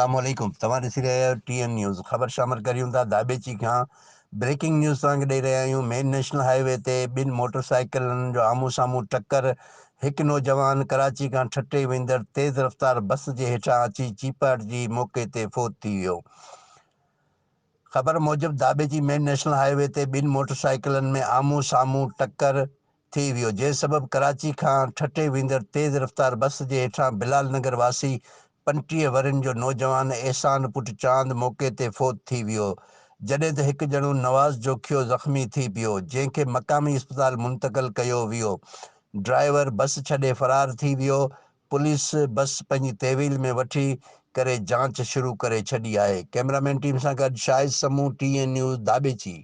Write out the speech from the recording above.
अस्सलाम वालेकुम। तव्हां ॾिसी रहिया आहियो TN न्यूज़। ख़बर शामिल करियूं था दाबेची खां। ब्रेकिंग न्यूज़ तव्हांखे ॾेई रहिया आहियूं। मेन नेशनल हाईवे ते ॿिनि मोटर साइकिलनि जो आम्हूं साम्हूं टक्कर। हिकु नौजवान कराची खां ठटे वेंदड़ तेज़ रफ़्तार बस जे हेठां अची चीपाइजी मौक़े ते फ़ौत थी वियो। ख़बर मूजिबि दाबेची मेन नेशनल हाईवे ते ॿिनि मोटर साइकिलनि में आम्हूं साम्हूं टक्कर थी वियो, जंहिं सबबि कराची खां ठटे वेंदड़ तेज़ रफ़्तार बस जे हेठां बिलाल नगर वासी 35 वरनि जो नौजवान एहसान पुट चांद मौक़े ते फ़ौत थी वियो, जॾहिं त हिकु ॼणो नवाज़ जोखियो ज़ख़्मी थी पियो, जंहिंखे मक़ामी इस्पताल मुंतक़िल कयो वियो। ड्राइवर बस छॾे फ़रार थी वियो। पुलिस बस पंहिंजी तहवील में वठी करे जांच शुरू करे छॾी आहे। कैमरामैन टीम सां गॾु शाहिद समूह TN न्यूज़ दाबेची।